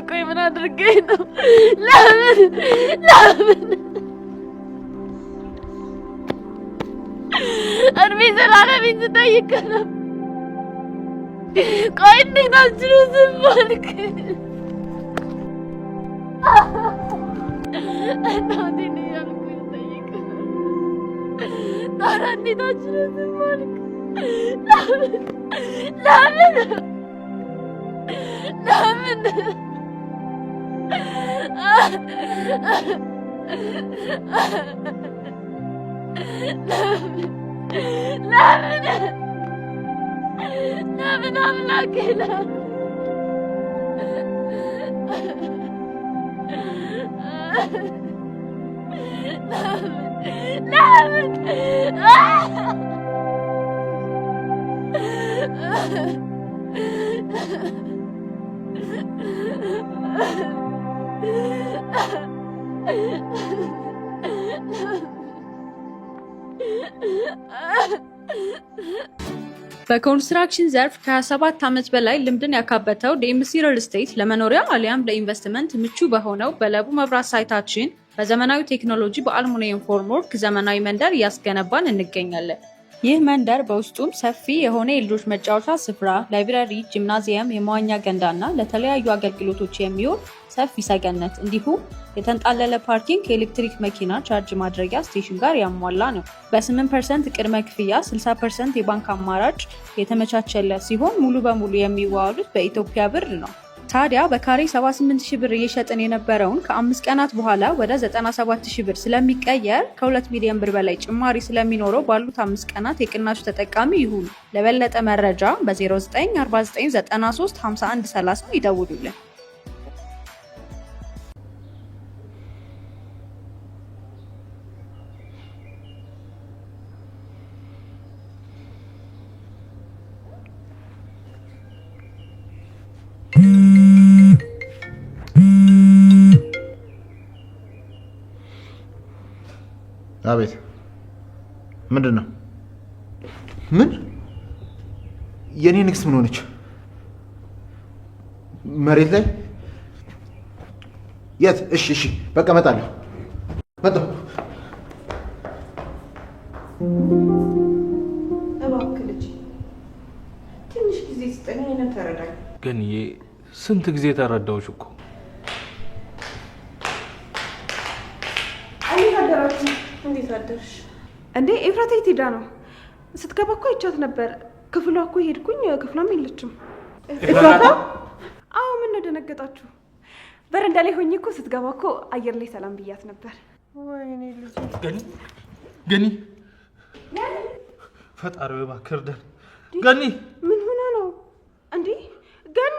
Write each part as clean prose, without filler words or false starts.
ቆይ ምን አድርገኝ ነው? ለምን እድሜ ዘላለሜን ስጠይቅ ነው? ቆይ እንዴት አልችልም ዝም አልክ? እናቴን እያልኩኝ ስጠይቅ ታዲያ እንዴት አልችልም ዝም አልክ? ለምን አምላኬ በኮንስትራክሽን ዘርፍ ከ27 ዓመት በላይ ልምድን ያካበተው ዲኤምሲ ሪል ስቴት ለመኖሪያ አሊያም ለኢንቨስትመንት ምቹ በሆነው በለቡ መብራት ሳይታችን በዘመናዊ ቴክኖሎጂ በአልሙኒየም ፎርምወርክ ዘመናዊ መንደር እያስገነባን እንገኛለን። ይህ መንደር በውስጡም ሰፊ የሆነ የልጆች መጫወቻ ስፍራ፣ ላይብራሪ፣ ጂምናዚየም፣ የመዋኛ ገንዳና ለተለያዩ አገልግሎቶች የሚውል ሰፊ ሰገነት እንዲሁም የተንጣለለ ፓርኪንግ ከኤሌክትሪክ መኪና ቻርጅ ማድረጊያ ስቴሽን ጋር ያሟላ ነው። በ8% ቅድመ ክፍያ 60% የባንክ አማራጭ የተመቻቸለት ሲሆን ሙሉ በሙሉ የሚዋዋሉት በኢትዮጵያ ብር ነው። ታዲያ በካሬ 78,000 ብር እየሸጥን የነበረውን ከ5 ቀናት በኋላ ወደ 97,000 ብር ስለሚቀየር ከ2 ሚሊዮን ብር በላይ ጭማሪ ስለሚኖረው ባሉት 5 ቀናት የቅናሹ ተጠቃሚ ይሁኑ። ለበለጠ መረጃ በ0949935130 ይደውሉልን። አቤት ምንድን ነው? ምን የኔ ንግስ ምን ሆነች? መሬት ላይ የት? እሺ በቃ እመጣለሁ። መጣሁ። እባክህ ልጅ ትንሽ ጊዜ ስጠኝ፣ እኔን ተረዳኝ። ግን ስንት ጊዜ ተረዳሁሽ እኮ። እንዴት አደርሽ? እንዴ ኤፍራታ የት ሄዳ ነው? ስትገባ እኮ አይቻት ነበር። ክፍሏ እኮ ሄድኩኝ፣ ክፍሏም የለችም። ኤፍራታ? አዎ ምን ነው ደነገጣችሁ? በረንዳ ላይ ሆኜ እኮ ስትገባ እኮ አየር ላይ ሰላም ብያት ነበር። ወይኔ ልጅ ገኒ ፈጣሪው እባክህ እርዳን። ገኒ ምን ሆና ነው እንዴ? ገኒ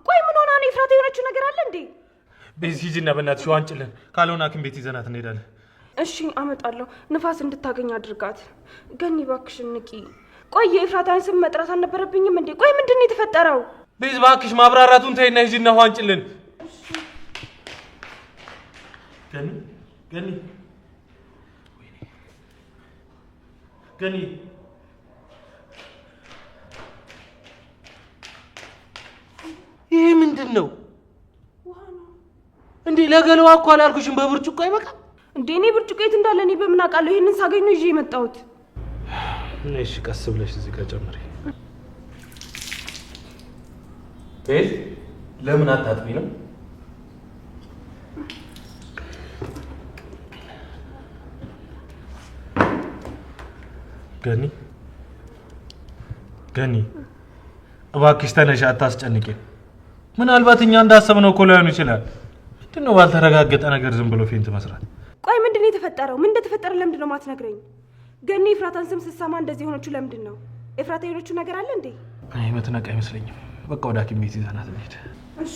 ቆይ ምን ሆና ነው? ኤፍራታ የሆነችው ነገር አለ እንዴ? በዚህ ሂጂና በእናትሽ ዋንጭልን፣ ካልሆነ ሐኪም ቤት ይዘናት እንሄዳለን። እሺ አመጣለሁ። ንፋስ እንድታገኝ አድርጋት። ገኒ እባክሽን ንቂ። ቆይ የኤፍራታን ስም መጥራት አልነበረብኝም እንዴ? ቆይ ምንድን ነው የተፈጠረው? ቤዝ እባክሽ ማብራራቱን ተይና ሂጂና ዋንጭልን። ገኒ ይሄ ምንድን ነው እንዴ? ለገለዋ እኮ አላልኩሽም በብርጭቆ አይበቃም እንዴ? እኔ ብርጭቆ የት እንዳለ እኔ በምን አውቃለሁ? ይሄንን ሳገኝ ነው ይዤ የመጣሁት። እሺ ቀስ ብለሽ እዚህ ጋር ጨምሪ። ቤዝ ለምን አታጥቢ ነው? ገኒ እባክሽ ተነሽ፣ አታስጨንቂኝ። ምናልባት እኛ እንዳሰብነው እኮ ላይሆን ይችላል። ምንድነው ባልተረጋገጠ ነገር ዝም ብሎ ፌንት መስራት? ቆይ ምንድነው የተፈጠረው? ምን እንደተፈጠረ ለምንድን ነው የማትነግረኝ? ገኒ ኤፍራታን ስም ስትሰማ እንደዚህ ሆነችው ለምንድን ነው? ኤፍራታ የሆነችው ነገር አለ እንዴ? እኔ መተነቃ አይመስለኝም። በቃ ወደ ሐኪም ቤት ይዘናት እንሂድ። እሺ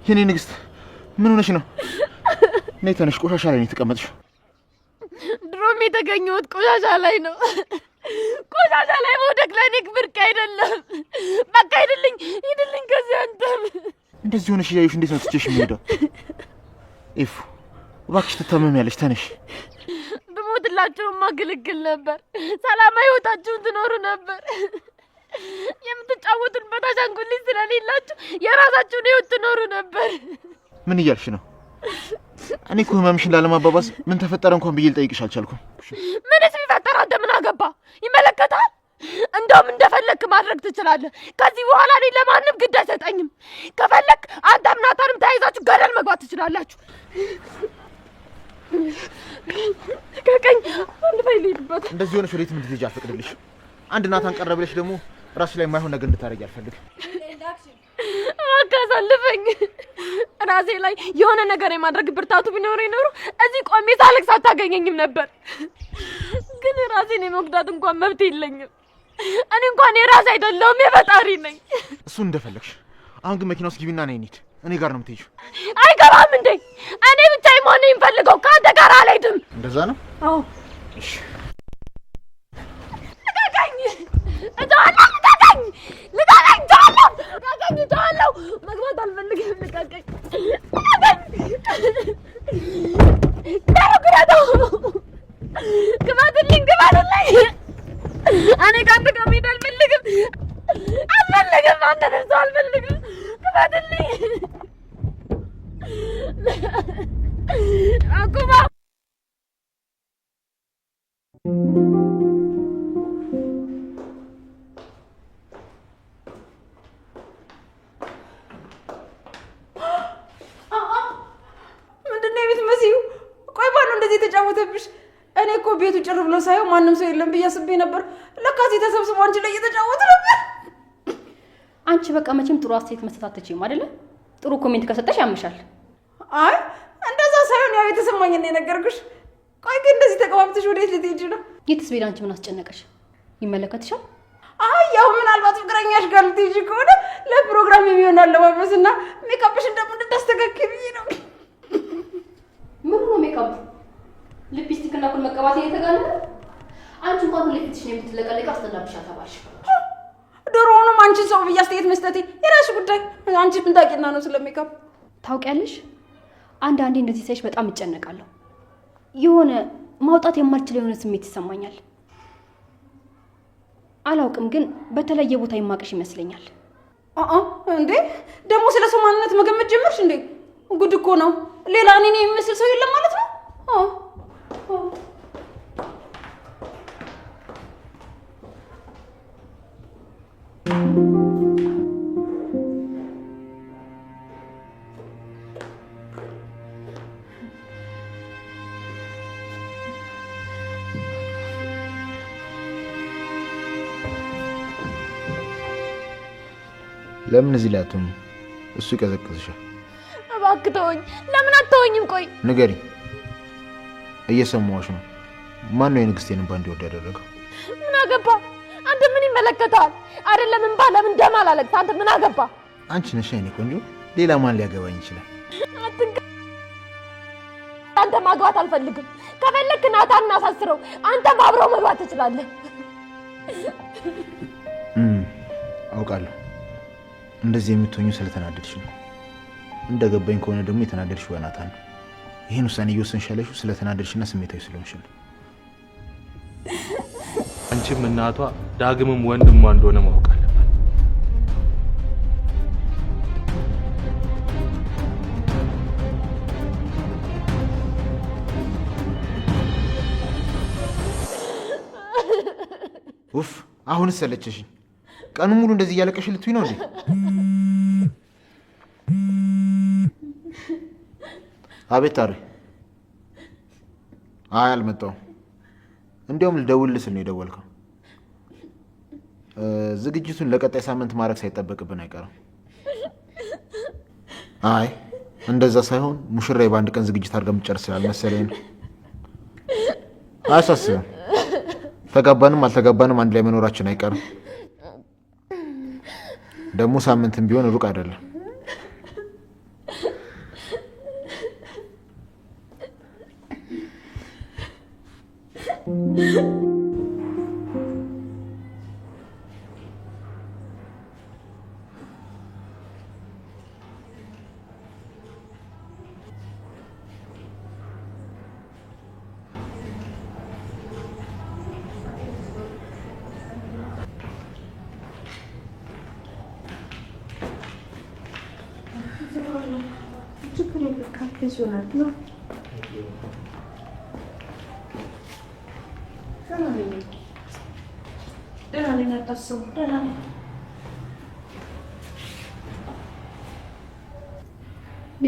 የኔ ንግስት ምን ሆነሽ ነው? ነይ ተነሽ፣ ቆሻሻ ላይ ነው የተቀመጥሽው። ድሮም የተገኘሁት ቆሻሻ ላይ ነው። ቆሻሻ ላይ መውደቅ ለእኔ ብርቅ አይደለም። በቃ ሂድልኝ ከዚህ አንተም። እንደዚህ ሆነሽ እያዩሽ እንዴት ነው ትቼሽ የሚሄደው? ኢፍ እባክሽ ትታመሚያለሽ፣ ተነሽ። ብሞትላችሁም ማገለግል ነበር። ሰላማዊ ህይወታችሁን ትኖሩ ነበር። የምትጫወቱበት አሻንጉሊት ስለሌላችሁ የራሳችሁን ህይወት ትኖሩ ነበር። ምን እያልሽ ነው? እኔ እኮ ህመምሽን ላለማባባስ ምን ተፈጠረ እንኳን ብዬ ልጠይቅሽ አልቻልኩም። ምንስ ቢፈጠር አንተ ምን አገባ? ይመለከታል? እንደውም እንደፈለክ ማድረግ ትችላለህ። ከዚህ በኋላ እኔ ለማንም ግድ አይሰጠኝም። ከፈለክ አንተም ናታንም ተያይዛችሁ ገደል መግባት ትችላላችሁ። ከቀኝ አንድ ባይ ልሂድበት። እንደዚህ ሆነሽ ወዴት ምን ልትሄጂ አልፈቅድልሽ። አንድ ናታን ቀረ ብለሽ ደግሞ ራስሽ ላይ የማይሆን ነገር እንድታረጊ አልፈልግም። አካሳልፈኝ። ራሴ ላይ የሆነ ነገር የማድረግ ብርታቱ ቢኖረኝ ኖሮ እዚህ ቆሜ ሳለቅስ አታገኘኝም ነበር። ግን ራሴን የመጉዳት እንኳን መብት የለኝም። እኔ እንኳን የራሴ አይደለሁም የፈጣሪ ነኝ። እሱን እንደፈለግሽ። አሁን ግን መኪና ውስጥ ግቢና ነይ እንሂድ። እኔ ጋር ነው የምትሄጂው። አይገባም እንዴ? እኔ ብቻዬን መሆን ነው የምፈልገው። ከአንተ ጋር አልሄድም። እንደዛ ነው? አዎ። እሺ ልቀቀኝ! መግባት አልፈልግም። ልቀቀኝ! ግባትልኝ! እኔ ከአንተ ጋር መሄድ አልፈልግም። አንተንም ሰው አልፈልግም። ግባትልኝ! አቁማ! እኔ እኮ ቤቱ ጭር ብሎ ሳይው ማንም ሰው የለም ብዬ አስቤ ነበር። ለካ እዚህ ተሰብስበው አንቺ ላይ እየተጫወቱ ነበር። አንቺ በቃ መቼም ጥሩ አስተያየት መስጠት አትችይም አይደለ? ጥሩ ኮሜንት ከሰጠሽ ያምሻል። አይ እንደዛ ሳይሆን ያው የተሰማኝን ነው የነገርኩሽ። ቆይ ግን እንደዚህ ተቀባብተሽ ወዴት ልትሄጂ ነው? የትስ ቤት አንቺ ምን አስጨነቀሽ? ይመለከትሻል። አይ ያው ምናልባት ፍቅረኛሽ ጋር ልትሄጂ ከሆነ ለፕሮግራም የሚሆን አለባበስና ሜካፕሽን ደግሞ እንድታስተካክል ብዬ ነው። ምን ነው ሜካፕ? ሊፕስቲክ እና ኩል መቀባት እየተጋነነ አንቺ እንኳን ሁሌ ፊትሽ ነው የምትለቀለቀው። አስተላብሻ ተባልሽ። ድሮውንም አንቺ ሰው ብዬ አስተያየት መስጠቴ የራስሽ ጉዳይ። አንቺ ምን ታውቂና ነው ስለ ሜካፕ? ታውቂያለሽ፣ አንዳንዴ እንደዚህ ሳይሽ በጣም እጨነቃለሁ። የሆነ ማውጣት የማልችለው የሆነ ስሜት ይሰማኛል። አላውቅም፣ ግን በተለየ ቦታ ይማቅሽ ይመስለኛል። እንዴ ደግሞ ስለ ሰው ማንነት መገመት ጀመርሽ እንዴ? ጉድ እኮ ነው። ሌላ እኔን የሚመስል ሰው የለም ማለት ነው? ለምን እዚህ ላይ አትሆኚ? እሱ ይቀዘቅዝሻል። እባክህ ተወኝ። ለምን አትተወኝም? ቆይ ንገሪ። እየሰማሁሽ ነው። ማን ነው የንግስቴን እንባ እንዲወድ ያደረገው? ምን አገባ? አንተ ምን ይመለከታል? አይደለም እንባ ለምን ደም አላለቅስ? አንተ ምን አገባ? አንቺ ነሽ የኔ ቆንጆ። ሌላ ማን ሊያገባኝ ይችላል? አንተ ማግባት አልፈልግም። ከፈለክ ናታን እናሳስረው። አንተ አብረው መግባት ትችላለህ። አውቃለሁ። እንደዚህ የምትሆኚው ስለተናደድሽ ነው። እንደገባኝ ከሆነ ደግሞ የተናደድሽው በናታን ነው። ይህን ውሳኔ እየወሰንሽ ያለሽው ስለተናደድሽና ስሜታዊ ስለሆንሽ ነው። አንቺም እናቷ ዳግምም ወንድሟ እንደሆነ ማወቅ አለባት። ውፍ አሁን ሰለቸሽኝ። ቀኑ ሙሉ እንደዚህ እያለቀሽ ልትይ ነው እንዴ? አቤት ታሪ። አይ አልመጣሁም። እንዲያውም ልደውልልህ ስል ነው የደወልከው። ዝግጅቱን ለቀጣይ ሳምንት ማድረግ ሳይጠበቅብን አይቀርም። አይ እንደዛ ሳይሆን ሙሽራዬ በአንድ ቀን ዝግጅት አድርገን የምትጨርስ ስላልመሰለኝ ነው። አያሳስብም። ተጋባንም አልተጋባንም አንድ ላይ መኖራችን አይቀርም። ደግሞ ሳምንትም ቢሆን ሩቅ አይደለም።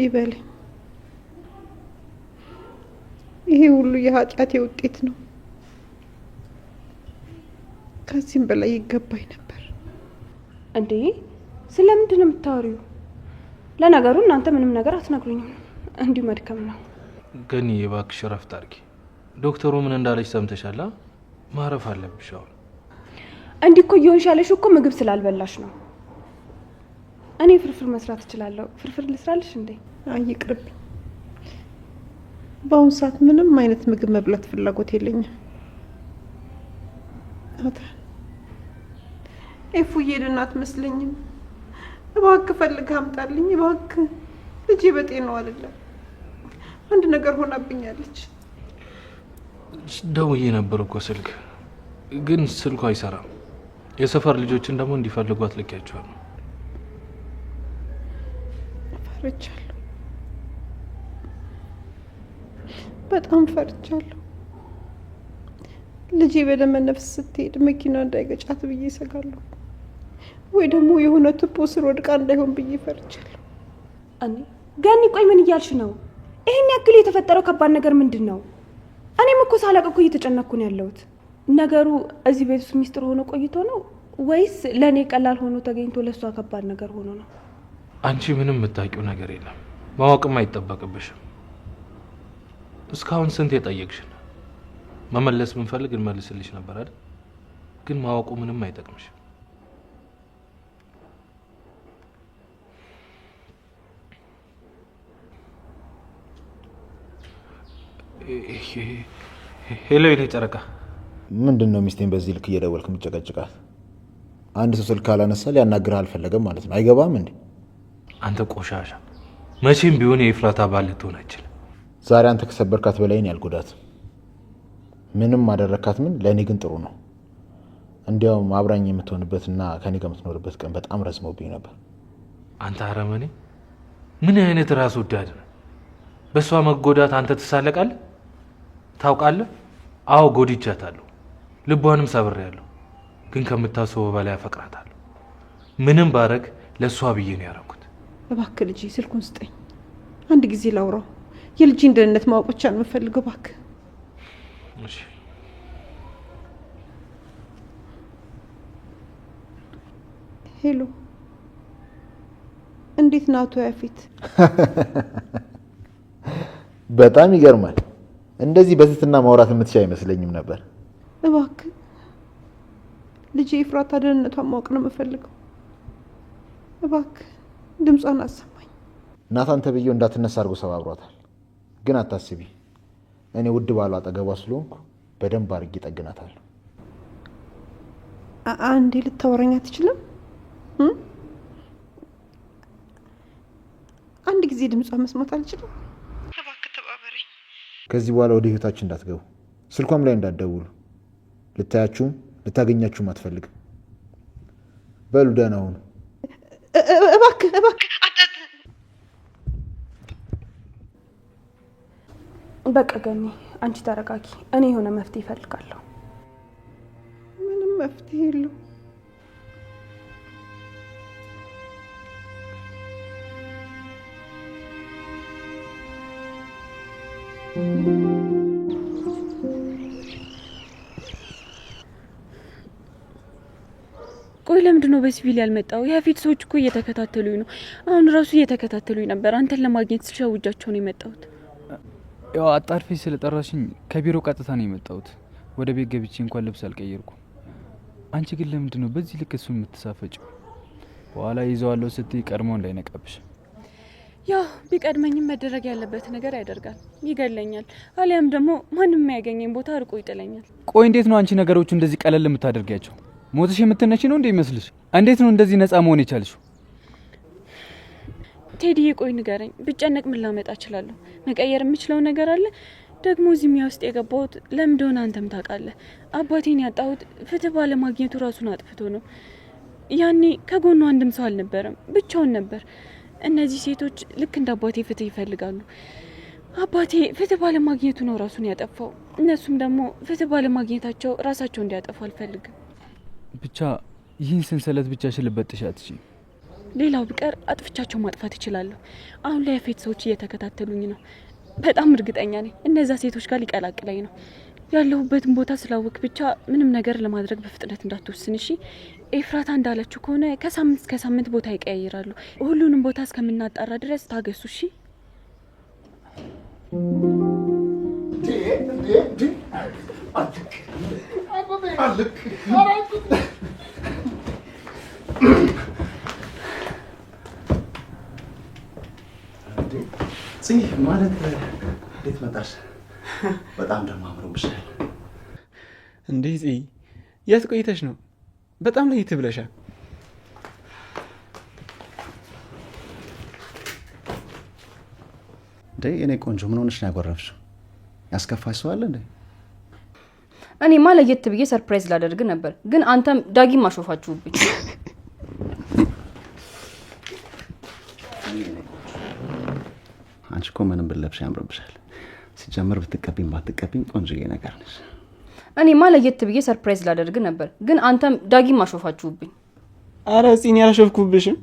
ይበል። ይሄ ሁሉ የኃጢአቴ ውጤት ነው። ከዚህም በላይ ይገባኝ ነበር። እንዴ ስለምንድን ነው የምታወሪው? ለነገሩ እናንተ ምንም ነገር አትነግሩኝም። እንዲሁ መድከም ነው። ግን እባክሽ እረፍት አድርጊ። ዶክተሩ ምን እንዳለች ሰምተሻል? ማረፍ አለብሽ አሁን። እንዲህ እኮ እየሆንሽ ያለሽው እኮ ምግብ ስላልበላሽ ነው። እኔ ፍርፍር መስራት እችላለሁ። ፍርፍር ልስራልሽ እንዴ? አይ ይቅርብኝ። በአሁኑ ሰዓት ምንም አይነት ምግብ መብላት ፍላጎት የለኝም። ኤፉዬ ደህና አትመስለኝም። እባክህ ፈልገህ አምጣልኝ እባክህ። ልጄ በጤናው አይደለም። አንድ ነገር ሆናብኛለች። ደውዬ ነበር እኮ ስልክ፣ ግን ስልኩ አይሰራም። የሰፈር ልጆችን ደግሞ እንዲፈልጓት ልኬያቸዋለሁ። ፈርቻለሁ፣ በጣም ፈርቻለሁ። ልጄ በደመ ነፍስ ስትሄድ መኪና እንዳይገጫት ብዬ እሰጋለሁ። ወይ ደግሞ የሆነ ቱቦ ስር ወድቃ እንዳይሆን ብዬ ፈርቻለሁ። እኔ ገኒ፣ ቆይ ምን እያልሽ ነው? ይሄን ያክል የተፈጠረው ከባድ ነገር ምንድን ነው? እኔም እኮ ሳላውቅ እኮ እየተጨነኩ ነው ያለሁት። ነገሩ እዚህ ቤት ውስጥ ሚስጥር ሆኖ ቆይቶ ነው ወይስ ለእኔ ቀላል ሆኖ ተገኝቶ ለእሷ ከባድ ነገር ሆኖ ነው? አንቺ ምንም የምታውቂው ነገር የለም፣ ማወቅም አይጠበቅብሽም። እስካሁን ስንት የጠየቅሽን መመለስ ብንፈልግ እንመልስልሽ ነበር አይደል? ግን ማወቁ ምንም አይጠቅምሽም። ሄሎ የኔ ጨረቃ። ምንድን ነው ሚስቴን በዚህ ልክ እየደወልክ የምትጨቀጭቃት? አንድ ሰው ስልክ ካላነሳ ሊያናግርህ አልፈለገም ማለት ነው። አይገባም እንዴ? አንተ ቆሻሻ፣ መቼም ቢሆን የኤፍራታ ባል ልትሆን አይችልም። ዛሬ አንተ ከሰበርካት በላይን ያልጎዳት ምንም አደረካት ምን፣ ለእኔ ግን ጥሩ ነው። እንዲያውም አብራኝ የምትሆንበትና ከኔ ጋር የምትኖርበት ቀን በጣም ረዝሞብኝ ነበር። አንተ አረመኔ፣ ምን አይነት ራስ ወዳድ ነው? በእሷ መጎዳት አንተ ትሳለቃለህ? ታውቃለህ? አዎ ጎድቻታለሁ፣ ልቧንም ሰብሬያለሁ። ግን ከምታስበው በላይ አፈቅራታለሁ። ምንም ባረግ ለእሷ ብዬ ነው ያደረኩት። እባክህ ልጄ ስልኩን ስጠኝ፣ አንድ ጊዜ ላውራው። የልጄን ደህንነት ማወቅ ብቻ ነው የምፈልገው። እባክህ። እሺ። ሄሎ፣ እንዴት ነው አቶ ያፌት? በጣም ይገርማል። እንደዚህ በትህትና ማውራት የምትችል አይመስለኝም ነበር። እባክህ ልጄ ኤፍራታ ደህንነቷን ማወቅ ነው የምፈልገው። እባክህ ድምጿን አሰማኝ። ናታን ተብዬው እንዳትነሳ አድርጎ ሰባብሯታል። ግን አታስቢ፣ እኔ ውድ ባሏ አጠገቧ ስለሆንኩ በደንብ አድርጌ እጠግናታለሁ። አንዴ ልታወራኝ አትችልም? አንድ ጊዜ ድምጿን መስማት አልችልም? እባክህ ተባበረኝ። ከዚህ በኋላ ወደ ህይወታችን እንዳትገቡ፣ ስልኳም ላይ እንዳትደውሉ። ልታያችሁም ልታገኛችሁም አትፈልግም። በሉ ደህና ሁኑ። እባክህ በቃ ገኒ፣ አንቺ ተረጋጊ። እኔ የሆነ መፍትሄ እፈልጋለሁ። ምንም መፍትሄ የለው። ቆይ ለምንድን ነው በሲቪል ያልመጣው? የፊት ሰዎች እኮ እየተከታተሉኝ ነው። አሁን ራሱ እየተከታተሉኝ ነበር። አንተን ለማግኘት ስልሻውጃቸው ነው የመጣሁት። ያው አጣርፊ ስለጠራሽኝ ከቢሮ ቀጥታ ነው የመጣሁት። ወደ ቤት ገብቼ እንኳን ልብስ አልቀየርኩም። አንቺ ግን ለምንድን ነው በዚህ ልክ እሱን የምትሳፈጭው? በኋላ ይዘዋለሁ ስትይ ቀድሞ እንዳይነቃብሽ። ያው ቢቀድመኝም መደረግ ያለበት ነገር ያደርጋል። ይገለኛል፣ አሊያም ደግሞ ማንም የሚያገኘኝ ቦታ አርቆ ይጥለኛል። ቆይ እንዴት ነው አንቺ ነገሮቹ እንደዚህ ቀለል የምታደርጊያቸው? ሞትሽ የምትነሺ ነው እንዴ ይመስልሽ? እንዴት ነው እንደዚህ ነፃ መሆን የቻልሽው? ቴዲዬ ቆይ ንገረኝ። ብጨነቅ ምን ላመጣ እችላለሁ? መቀየር የምችለው ነገር አለ? ደግሞ እዚህ ሚያ ውስጥ የገባሁት ለምን እንደሆነ አንተም ታውቃለህ። አባቴን ያጣሁት ፍትህ ባለማግኘቱ ራሱን አጥፍቶ ነው። ያኔ ከጎኑ አንድም ሰው አልነበረም፣ ብቻውን ነበር። እነዚህ ሴቶች ልክ እንደ አባቴ ፍትህ ይፈልጋሉ። አባቴ ፍትህ ባለማግኘቱ ነው ራሱን ያጠፋው። እነሱም ደግሞ ፍትህ ባለማግኘታቸው ራሳቸው እንዲያጠፉ አልፈልግም። ብቻ ይህን ሰንሰለት ብቻሽን ልበጥሽ አትችይም። ሌላው ቢቀር አጥፍቻቸው ማጥፋት እችላለሁ። አሁን ላይ የፌት ሰዎች እየተከታተሉኝ ነው። በጣም እርግጠኛ ነኝ እነዛ ሴቶች ጋር ሊቀላቅለኝ ነው። ያለሁበትን ቦታ ስላወቅ ብቻ ምንም ነገር ለማድረግ በፍጥነት እንዳትወስን እሺ። ኤፍራታ እንዳለችው ከሆነ ከሳምንት እስከ ሳምንት ቦታ ይቀያይራሉ። ሁሉንም ቦታ እስከምናጣራ ድረስ ታገሱ እሺ። ጽጌ ማለት እንዴት መጣሽ? በጣም ደማ አምሮብሻል። እንዴት የት ቆይተሽ ነው? በጣም ለየት ብለሻል። እኔ ቆንጆ ምን ሆነሽ ነው ያጎረፍሽው? ያስከፋሽ ሰው አለ እንዴ? እኔማ ለየት ብዬ ሰርፕራይዝ ላደርግ ነበር፣ ግን አንተም ዳጊም አሾፋችሁብኝ። አንቺ እኮ ምንም ብለብሽ ያምርብሻል። ሲጀምር ብትቀቢም ባትቀቢም ቆንጆዬ ነገር ነሽ። እኔማ ለየት ብዬ ሰርፕራይዝ ላደርግ ነበር፣ ግን አንተም ዳጊም አሾፋችሁብኝ። አረ ጽኒ ያላሾፍኩብሽም።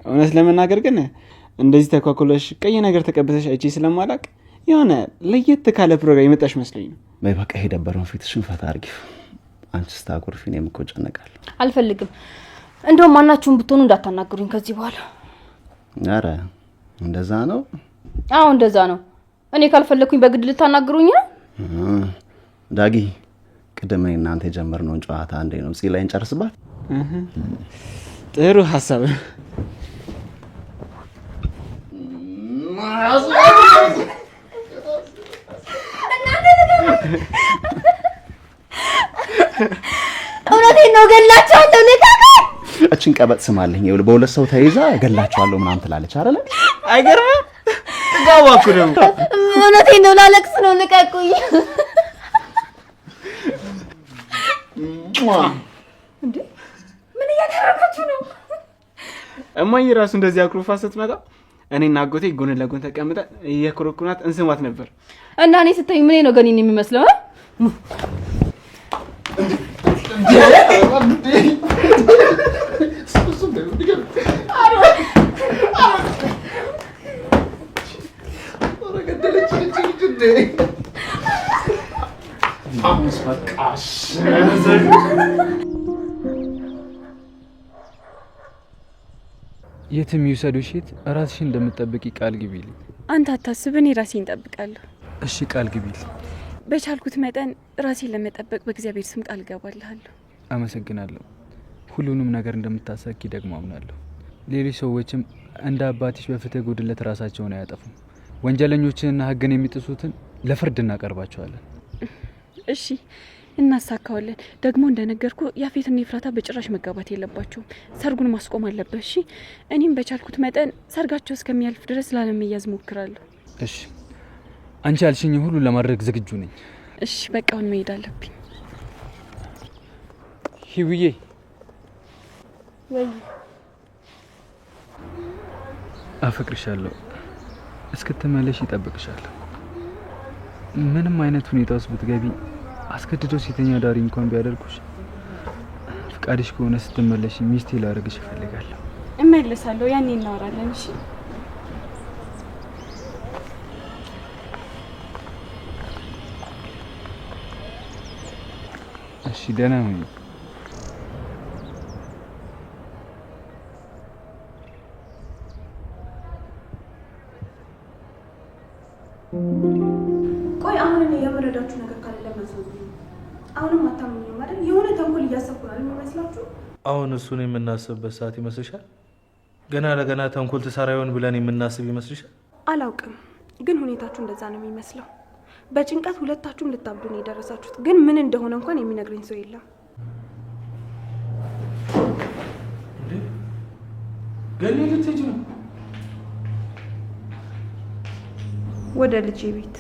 እውነት ለመናገር ግን እንደዚህ ተኳኩለሽ ቀይ ነገር ተቀብተሽ አይቼ ስለማላቅ የሆነ ለየት ካለ ፕሮግራም የመጣሽ መስለኝ ነው። በይ በቃ ሄደበረው ፊትሽን ፈታ አድርጊ። አንቺ ስታጎርፊ እኔም እኮ ጨነቃለሁ። አልፈልግም። እንደውም ማናችሁም ብትሆኑ እንዳታናግሩኝ ከዚህ በኋላ። አረ እንደዛ ነው? አዎ እንደዛ ነው። እኔ ካልፈለኩኝ በግድ ልታናግሩኝ ነው? ዳጊ ቅድም እናንተ የጀመርነውን ጨዋታ አንዴ ነው ጽይ ላይ እንጨርስባት። ጥሩ ሐሳብ። እውነቴን ነው ገላቸዋለሁ። ለታቀ እችን ቀበጥ ስማለኝ በሁለት ሰው ተይዛ ገላቸዋለሁ ምናምን ትላለች አይደል? አይገርም? ጋዋኩ ነው። እውነቴን ነው። ላለቅስ ነው። ልቀቁኝ። እንዴ ምን እያደረጋችሁ ነው? እማዬ ራሱ እንደዚህ አኩርፋ ስትመጣ እኔና አጎቴ ጎን ለጎን ተቀምጠን እየኮረኩናት እንስማት ነበር። እና እኔ ስታይ ምን ነው ገኒን የሚመስለው? የትም ይውሰዱሽ የት ራስሽን እንደምትጠብቂ ቃል ግቢልኝ። አንተ አታስብ፣ እኔ ራሴን እጠብቃለሁ። እሺ ቃል ግቢልኝ። በቻልኩት መጠን ራሴን ለመጠበቅ በእግዚአብሔር ስም ቃል ገባልሃለሁ። አመሰግናለሁ። ሁሉንም ነገር እንደምታሳኪ ደግሞ አምናለሁ። ሌሎች ሰዎችም እንደ አባትሽ በፍትህ ጉድለት ራሳቸውን አያጠፉም። ወንጀለኞችንና ሕግን የሚጥሱትን ለፍርድ እናቀርባቸዋለን። እሺ እናሳካዋለን። ደግሞ እንደነገርኩ ያፌትና ኤፍራታ በጭራሽ መጋባት የለባቸውም። ሰርጉን ማስቆም አለበት። እሺ እኔም በቻልኩት መጠን ሰርጋቸው እስከሚያልፍ ድረስ ላለመያዝ ሞክራለሁ። እሺ አንቺ ያልሽኝ ሁሉ ለማድረግ ዝግጁ ነኝ። እሺ በቃ አሁን መሄድ አለብኝ። ሂውዬ ወይ አፈቅርሻለሁ። እስክትመለሽ ይጠብቅሻለሁ። ምንም አይነት ሁኔታ ውስጥ ብትገቢ አስገድዶ ሴተኛ ዳሪ እንኳን ቢያደርጉሽ ፍቃድሽ ከሆነ ስትመለሽ ሚስቴ ላደርግሽ እፈልጋለሁ። እመለሳለሁ፣ ያኔ እናወራለን። እሺ እሺ፣ ደህና ሁኚ። ቆይ አሁን እኔ የምረዳችሁ ነገር ካለ ለማሳወቅ አሁንም አታምኑኝ ማለት የሆነ ተንኮል እያሰብኩ ነው የሚመስላችሁ? አሁን እሱን የምናስብበት ሰዓት ይመስልሻል? ገና ለገና ተንኮል ትሰራ ይሆን ብለን የምናስብ ይመስልሻል? አላውቅም፣ ግን ሁኔታችሁ እንደዛ ነው የሚመስለው። በጭንቀት ሁለታችሁም ልታብዱ ነው የደረሳችሁት። ግን ምን እንደሆነ እንኳን የሚነግረኝ ሰው የለም። ገኒ ልትሄጂ ነው? ወደ ልጄ ቤት።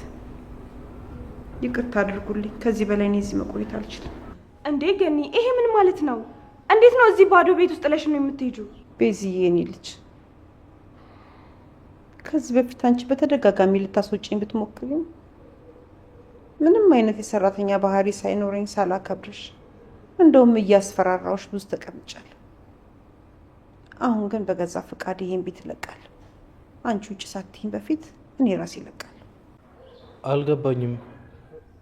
ይቅርታ አድርጉልኝ፣ ከዚህ በላይ እኔ እዚህ መቆየት አልችልም። እንዴ ገኒ፣ ይሄ ምን ማለት ነው? እንዴት ነው እዚህ ባዶ ቤት ውስጥ ጥለሽ ነው የምትሄጂው? ቤዝዬ፣ የኔ ልጅ፣ ከዚህ በፊት አንቺ በተደጋጋሚ ልታስወጪኝ ብትሞክሪም ምንም አይነት የሰራተኛ ባህሪ ሳይኖረኝ ሳላከብርሽ እንደውም እያስፈራራሁሽ ብዙ ተቀምጫለሁ። አሁን ግን በገዛ ፈቃድ ይሄን ቤት እለቃለሁ። አንቺ ውጭ ሳትይኝ በፊት እኔ ራሴ እለቃለሁ። አልገባኝም።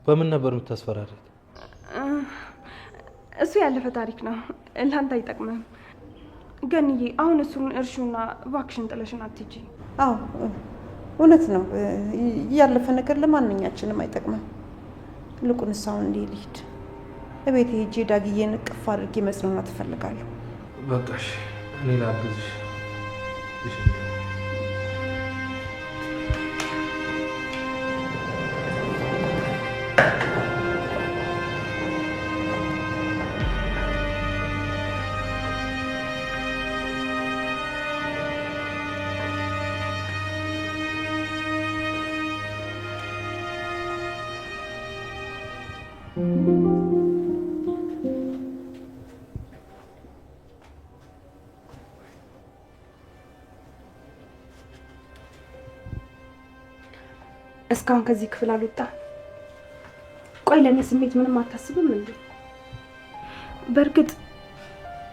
በምን ነበር የምታስፈራሪት? እሱ ያለፈ ታሪክ ነው፣ ለአንተ አይጠቅምም። ገንዬ፣ አሁን እሱን እርሹና እባክሽን ጥለሽን አትሂጂ። አዎ እውነት ነው፣ ያለፈ ነገር ለማንኛችንም አይጠቅምም። ይልቁንስ አሁን እንዴ ልሂድ፣ እቤቴ ሄጄ ዳግዬን እቅፍ አድርጌ መጽናናት እፈልጋለሁ። በቃሽ፣ እኔ ላግዝሽ። እሺ እስካሁን ከዚህ ክፍል አልወጣም። ቆይ ለእኔ ስሜት ምንም አታስብም እንዴ? በእርግጥ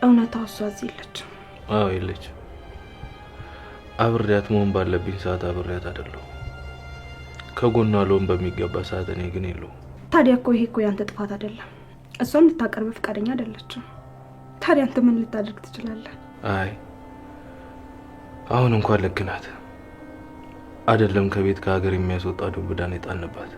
እውነታው እሷ እዚህ የለችም። አዎ የለችም። አብሬያት መሆን ባለብኝ ሰዓት አብሬያት አይደለሁም። ከጎኗ ልሆን በሚገባ ሰዓት እኔ ግን የለሁም። ታዲያ እኮ ይሄ እኮ ያንተ ጥፋት አይደለም። እሷም ልታቀርብ ፈቃደኛ አይደለችም። ታዲያ አንተ ምን ልታደርግ ትችላለህ? አይ አሁን እንኳን ልክ ናት። አይደለም ከቤት ከሀገር የሚያስወጣ ዱብዳን የጣንባት።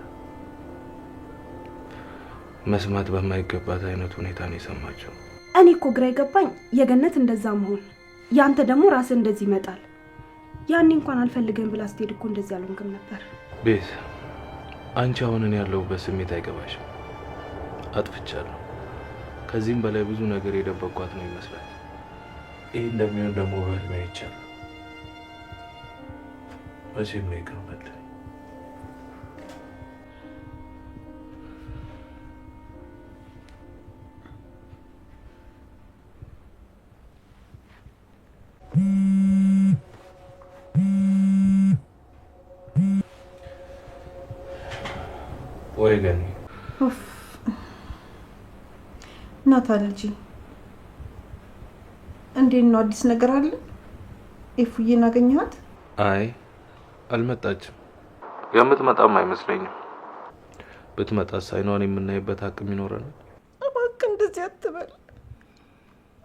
መስማት በማይገባት አይነት ሁኔታ ነው የሰማቸው። እኔ እኮ ግራ የገባኝ የገነት እንደዛ መሆን፣ ያንተ ደግሞ ራስህ እንደዚህ ይመጣል። ያኔ እንኳን አልፈልግም ብላ ስትሄድ እኮ እንደዚህ አልሆንክም ነበር። ቤት አንቺ አሁን እኔ ያለሁበት ስሜት አይገባሽም። አጥፍቻለሁ። ከዚህም በላይ ብዙ ነገር የደበቅኳት ነው ይመስላል። ይሄ እንደሚሆን ደግሞ በህልሜ አይቻለሁ። መቼም ነው ይቅርበል። ወይ ገኒ ናታን ልጄ፣ እንዴት ነው? አዲስ ነገር አለ? ኤፉዬን አገኘሃት? አይ አልመጣችም። የምትመጣም አይመስለኝም። ብትመጣስ አይኗን የምናይበት አቅም ይኖረናል። እባክህ እንደዚህ አትበል።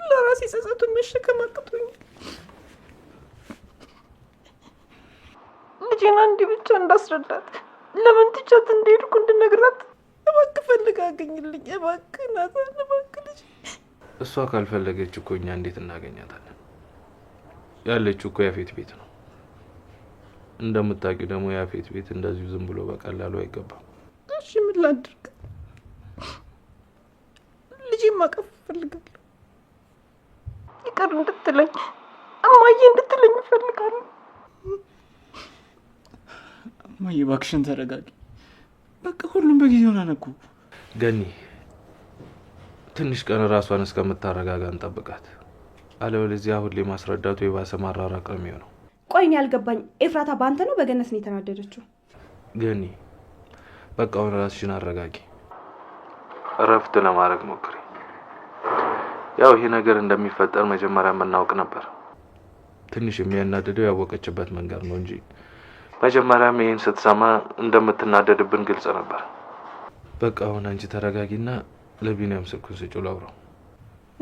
ለራሴ ጸጸቱን መሸከም አቅቶኛል። ልጄን አንዴ ብቻ እንዳስረዳት፣ ለምን ትቻት እንደሄድኩ እንድነግራት እባክህ ፈልግ አገኝልኝ። እባክህ ናታን፣ እባክህ ልጄ። እሷ ካልፈለገች እኮ እኛ እንዴት እናገኛታለን? ያለችው እኮ ያፌት ቤት ነው። እንደምታውቂው ደግሞ ያፌት ቤት እንደዚሁ ዝም ብሎ በቀላሉ አይገባም። እሺ ምን ላድርግ? ልጄን ማቀፍ እፈልጋለሁ። ይቅር እንድትለኝ፣ እማዬ እንድትለኝ እፈልጋለሁ። እማዬ እባክሽን ተረጋጊ። በቃ ሁሉም በጊዜው ሆነ እኮ። ገኒ ትንሽ ቀን ራሷን እስከምታረጋጋ እንጠብቃት። አለበለዚያ ሁሌ ማስረዳቱ የባሰ ማራራቅ ነው የሚሆነው። ቆይ እኔ ያልገባኝ ኤፍራታ በአንተ ነው በገነት ነው የተናደደችው? ገኒ በቃ አሁን ራስሽን አረጋጊ። እረፍት ለማድረግ ሞክሪ። ያው ይሄ ነገር እንደሚፈጠር መጀመሪያ መናውቅ ነበር። ትንሽ የሚያናደደው ያወቀችበት መንገድ ነው እንጂ መጀመሪያም ይሄን ስትሰማ እንደምትናደድብን ግልጽ ነበር። በቃ አሁን አንቺ ተረጋጊና ለቢኒያም ስልኩን ስጪው ላውራው።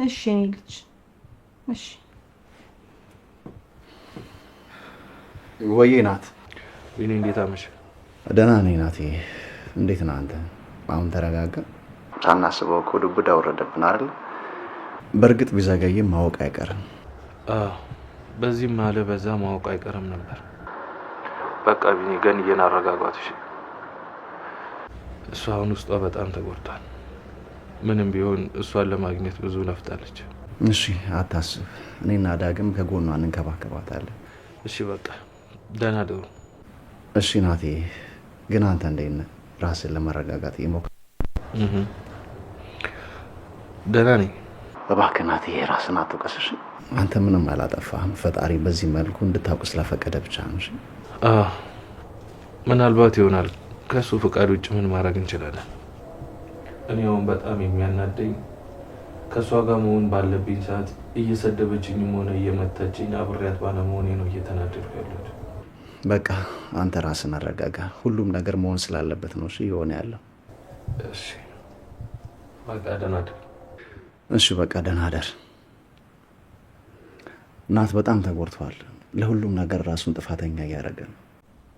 እሺ እኔ ልጅ እሺ። ወይዬ ናት። ቢኒ እንዴት አመሸ? ደህና ነኝ ናቴ። እንዴት ነህ አንተ? አሁን ተረጋጋ። ሳናስበው እኮ ዱብዳ ወረደብን አይደል? በእርግጥ ቢዘገይም ማወቅ አይቀርም። በዚህም ማለ በዛ ማወቅ አይቀርም ነበር። በቃ ቢኒ ገንዬን አረጋጓት እሺ። እሷ አሁን ውስጧ በጣም ተጎድቷል። ምንም ቢሆን እሷን ለማግኘት ብዙ ለፍታለች። እሺ አታስብ፣ እኔና ዳግም ከጎኗ እንከባከባታለን። እሺ በቃ ደህና ደሩ። እሺ ናቴ፣ ግን አንተ እንዴት ነህ? ራስን ለማረጋጋት እየሞከርክ? ደህና ነኝ። እባክህ ናቴ ራስን አትውቀስሽ። አንተ ምንም አላጠፋህም። ፈጣሪ በዚህ መልኩ እንድታውቅ ስለፈቀደ ብቻ ነው። እሺ ምናልባት ይሆናል ከሱ ፍቃድ ውጭ ምን ማድረግ እንችላለን? እኔ አሁን በጣም የሚያናደኝ ከሷ ጋር መሆን ባለብኝ ሰዓት እየሰደበችኝም ሆነ እየመታችኝ አብሬያት ባለመሆኔ ነው እየተናደድኩ ያለሁት። በቃ አንተ ራስን አረጋጋ። ሁሉም ነገር መሆን ስላለበት ነው እሺ የሆነ ያለው። እሺ በቃ ደህና ደር። እሺ በቃ ደህና ደር። ናት በጣም ተጎድቷል። ለሁሉም ነገር ራሱን ጥፋተኛ እያደረገ ነው።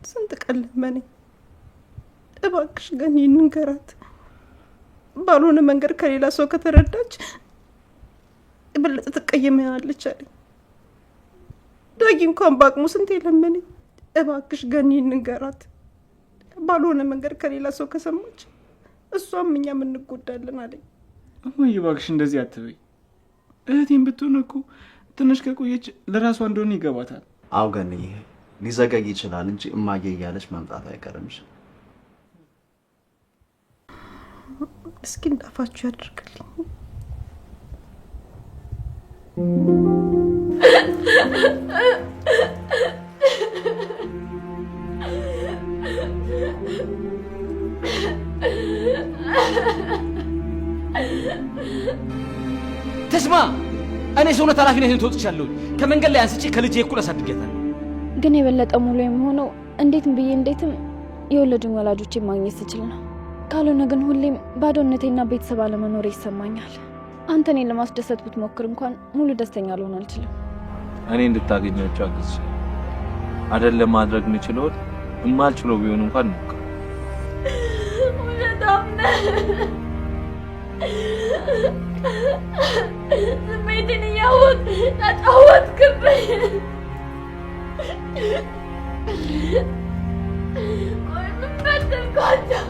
ስንት ቀን ለመነኝ፣ እባክሽ ግን ይንገራት። ባልሆነ መንገድ ከሌላ ሰው ከተረዳች የበለጠ ትቀየመኛለች አለኝ። ዳጊ እንኳን በአቅሙ ስንት ለመነኝ፣ እባክሽ ግን ይንገራት። ባልሆነ መንገድ ከሌላ ሰው ከሰማች እሷም እኛም እንጎዳለን አለኝ። እማዬ እባክሽ እንደዚህ አትበይ። እህቴን ብትሆን እኮ ትንሽ ከቆየች ለራሷ እንደሆነ ይገባታል። አውገን ሊዘገይ ይችላል እንጂ እማዬ እያለች መምጣት አይቀርምሽ። እስኪ እንዳፋችሁ ያድርግልኝ። ተስማ እኔ ሰውነት ኃላፊነትን ተወጥቻለሁ። ከመንገድ ላይ አንስቼ ከልጄ እኩል አሳድጌያታለሁ። ግን የበለጠ ሙሉ የሚሆነው እንዴትም የወለዱኝ ወላጆቼን ማግኘት ስችል ነው። ካልሆነ ግን ሁሌም ባዶነቴና ቤተሰብ አለመኖር ይሰማኛል። አንተ እኔን ለማስደሰት ብትሞክር እንኳን ሙሉ ደስተኛ ልሆን አልችልም። እኔ እንድታገኛቸው አግዝ አይደለም ማድረግ የምችለው የማልችለው ቢሆን እንኳን ነው። ስሜትን እያወቅ ተጫወትክብኝ። ቆይ ምን በደልኳቸው?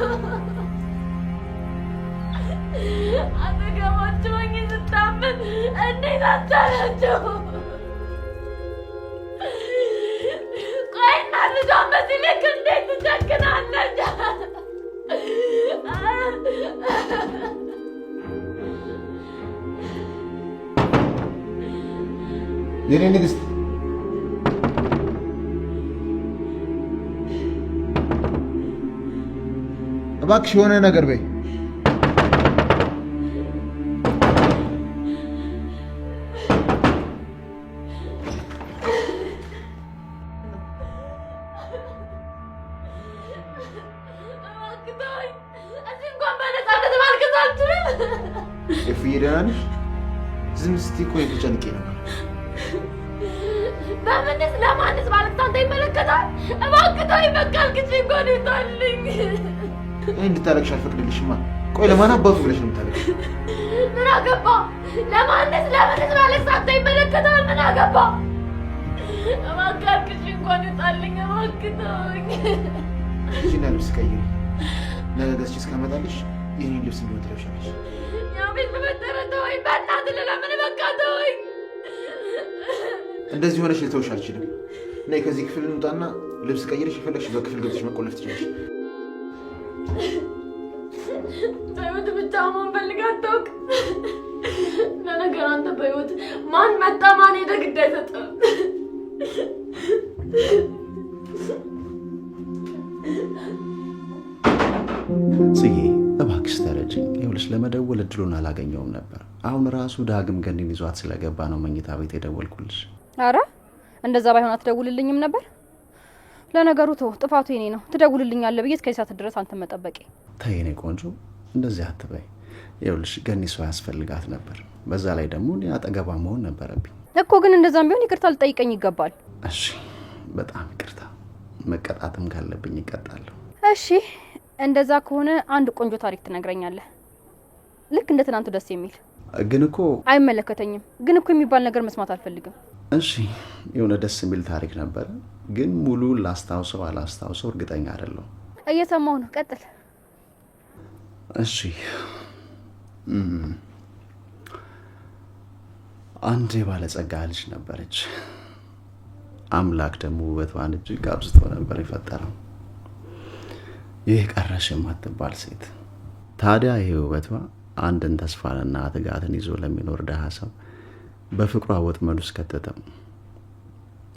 አጠገባቸው ሆኜ ስታመም እንዴት አቻላቸው? ቆይ እናት ልጇን በዚህ ልክ እንዴት ትጨክናለች? የኔ ንግስት እባክሽ የሆነ ነገር በይ። እፍዬ ደህና ነሽ? ዝም ስትይ እኮ የተጨንቄ ነበር። በምንስ ለማንስ ባለቅሳንተ ይመለከታል? እባክህ ተወኝ፣ በቃ አልቅሼ እንኳን ይውጣልኝ። እኔ እንድታለቅሽ አልፈቅድልሽማ። ቆይ ለማን አባቱ ብለሽ ነው የምታለቅሽ? ምን አገባ? ለምንስ ባለቅሳንተ ይመለከታል? ምን አገባ? እባክህ አልቅሼ እንኳን ይውጣልኝ። እባክህ ተወኝ። እዚህና ልብስ ቀይሪ። ነገ ገዝቼ እስካመጣልሽ ይህን ልብስ ቢሆን ትለብሻለሽ። ያው ቤት በመጠረ ተወኝ፣ በእናትህ ልለምን፣ በቃ ተወኝ። እንደዚህ ሆነሽ ልተውሽ አልችልም። ነይ ከዚህ ክፍል እንውጣና ልብስ ቀይረሽ የፈለግሽ በክፍል ገብተሽ መቆለፍ ትችላለሽ። በህይወት ብቻ መሆን ፈልገህ አታውቅም። ለነገር አንተ በህይወት ማን መጣ ማን ሄደ ግድ አይሰጥም። ጽጌ እባክሽ ተረጅኝ። ይኸውልሽ ለመደወል እድሉን አላገኘውም ነበር። አሁን ራሱ ዳግም ገኒን ይዟት ስለገባ ነው መኝታ ቤት የደወልኩልሽ። አረ እንደዛ ባይሆን አትደውልልኝም ነበር? ለነገሩ ተው፣ ጥፋቱ የኔ ነው። ትደውልልኛለህ ብዬ እስከ ሰዓት ድረስ አንተ መጠበቄ። ተይ የኔ ቆንጆ እንደዚህ አትበይ። ይኸውልሽ ገኒ ሰው ያስፈልጋት ነበር። በዛ ላይ ደግሞ እኔ አጠገቧ መሆን ነበረብኝ እኮ። ግን እንደዛም ቢሆን ይቅርታ ልጠይቀኝ ይገባል። እሺ በጣም ይቅርታ። መቀጣትም ካለብኝ ይቀጣለሁ። እሺ እንደዛ ከሆነ አንድ ቆንጆ ታሪክ ትነግረኛለህ፣ ልክ እንደ ትናንቱ ደስ የሚል። ግን እኮ አይመለከተኝም። ግን እኮ የሚባል ነገር መስማት አልፈልግም። እሺ የሆነ ደስ የሚል ታሪክ ነበር፣ ግን ሙሉ ላስታውሰው አላስታውሰው እርግጠኛ አይደለሁ። እየሰማሁ ነው፣ ቀጥል። እሺ አንድ የባለጸጋ ልጅ ነበረች። አምላክ ደግሞ ውበቷን እጅግ አብዝቶ ነበር የፈጠረው። ይህ ቀረሽ የማትባል ሴት። ታዲያ ይህ ውበቷ አንድን ተስፋንና ትጋትን ይዞ ለሚኖር ድሃ ሰው በፍቅሯ ወጥመድ ውስጥ ከተተው።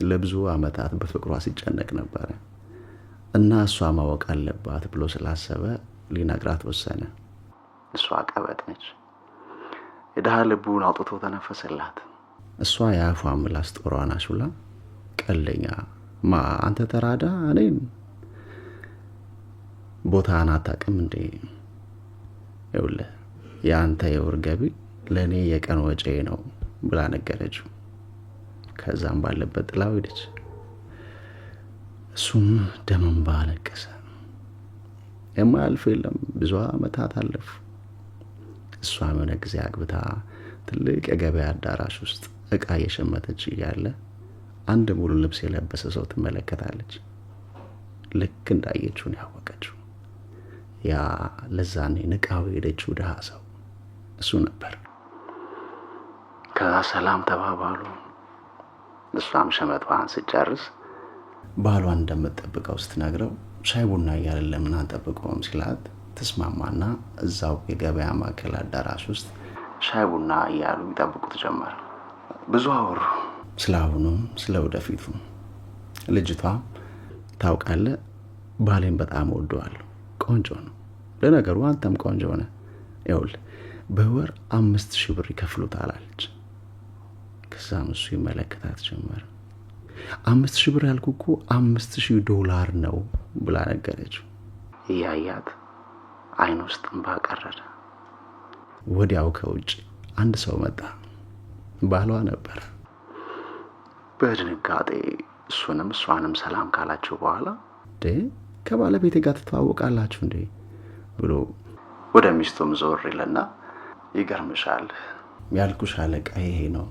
ለብዙ ዓመታት በፍቅሯ ሲጨነቅ ነበረ እና እሷ ማወቅ አለባት ብሎ ስላሰበ ሊነግራት ወሰነ። እሷ ቀበጥ ነች። የድሃ ልቡን አውጥቶ ተነፈሰላት። እሷ የአፏ ምላስ ጦሯን አሹላ ቀለኛ አንተ ተራዳ እኔን ቦታን አታውቅም እንዴ? ይኸውልህ የአንተ የወር ገቢ ለእኔ የቀን ወጪ ነው ብላ ነገረችው። ከዛም ባለበት ጥላው ሄደች። እሱም ደም እንባ አለቀሰ። የማያልፍ የለም። ብዙ ዓመታት አለፉ። እሷም የሆነ ጊዜ አግብታ ትልቅ የገበያ አዳራሽ ውስጥ እቃ እየሸመተች እያለ አንድ ሙሉ ልብስ የለበሰ ሰው ትመለከታለች። ልክ እንዳየችው ነው ያወቀችው። ያ ለዛኔ ንቃው ሄደችው ድሃ ሰው እሱ ነበር። ከዛ ሰላም ተባባሉ። እሷም ሸመቷን ስጨርስ ባሏን እንደምትጠብቀው ስትነግረው ሻይ ቡና እያለን ለምን አንጠብቀውም ሲላት ተስማማና እዛው የገበያ ማዕከል አዳራሽ ውስጥ ሻይ ቡና እያሉ ይጠብቁት ጀመር። ብዙ አወሩ፣ ስለ አሁኑም ስለ ወደፊቱ። ልጅቷ ታውቃለህ ባሌን በጣም ወደዋለሁ፣ ቆንጆ ነው። ለነገሩ አንተም ቆንጆ ነህ። ይኸውልህ በወር 5000 ብር ይከፍሉታል አለች። ከዛም እሱ ይመለከታት ጀመር። 5000 ብር ያልኩ እኮ $5000 ነው ብላ ነገረችው። እያያት አይን ውስጥ እንባ ቀረረ። ወዲያው ከውጭ አንድ ሰው መጣ። ባሏ ነበር። በድንጋጤ እሱንም እሷንም ሰላም ካላቸው በኋላ ከባለቤቴ ጋር ትተዋወቃላችሁ እንዴ ብሎ ወደ ሚስቱም ዞር ይለና ይገርምሻል ያልኩሽ አለቃ ይሄ ነው።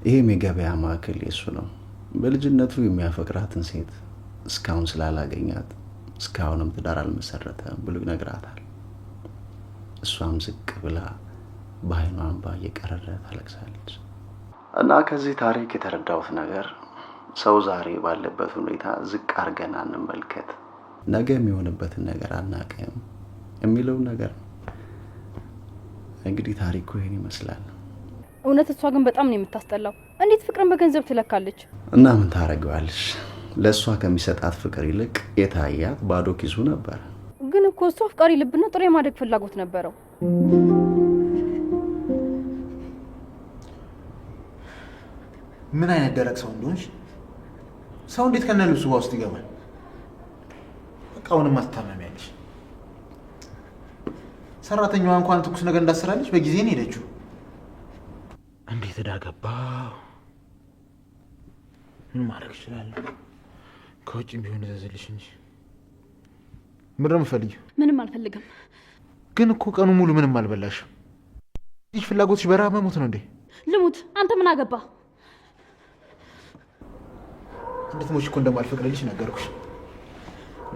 ይሄም የገበያ ማዕከል የሱ ነው። በልጅነቱ የሚያፈቅራትን ሴት እስካሁን ስላላገኛት እስካሁንም ትዳር አልመሰረተም ብሎ ይነግራታል። እሷም ዝቅ ብላ በአይኗ እንባ እየቀረረ ታለቅሳለች። እና ከዚህ ታሪክ የተረዳሁት ነገር ሰው ዛሬ ባለበት ሁኔታ ዝቅ አድርገን አንመልከት፣ ነገ የሚሆንበትን ነገር አናውቅም የሚለው ነገር ነው። እንግዲህ ታሪኩ ይሄን ይመስላል። እውነት እሷ ግን በጣም ነው የምታስጠላው። እንዴት ፍቅርን በገንዘብ ትለካለች? እና ምን ታረጋዋለሽ? ለእሷ ከሚሰጣት ፍቅር ይልቅ የታያት ባዶ ኪሱ ነበር። ግን እኮ እሷ አፍቃሪ ልብና ጥሩ የማደግ ፍላጎት ነበረው። ምን አይነት ደረቅ ሰው እንደሆንሽ! ሰው እንዴት ከነ ልብሱ ውስጥ ይገባል? በቃ አሁንም አትታመሚያለሽ። ሰራተኛዋ እንኳን ትኩስ ነገር እንዳሰራለች በጊዜ ነው ሄደችው። እንዴት እዳገባው! ምን ማድረግ እችላለሁ? ከውጭም ቢሆን እዘዝልሽ እንጂ ምን ነው የምፈልጊው? ምንም አልፈልግም። ግን እኮ ቀኑ ሙሉ ምንም አልበላሽም። ይህ ፍላጎትሽ በረሃብ መሞት ነው እንዴ? ልሙት፣ አንተ ምን አገባ? እንድትሞች እኮ እንደማልፈቅድልሽ ነገርኩሽ።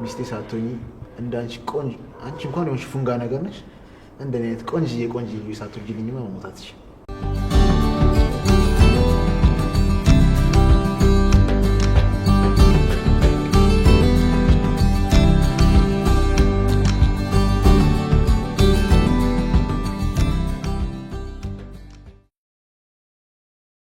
ሚስቴ ሳትሆኚ እንዳንቺ ቆንጆ፣ አንቺ እንኳን የሆንሽ ፉንጋ ነገር ነሽ። እንደኔ አይነት ቆንጅዬ ሳትወጂልኝማ መሞት አትችይም።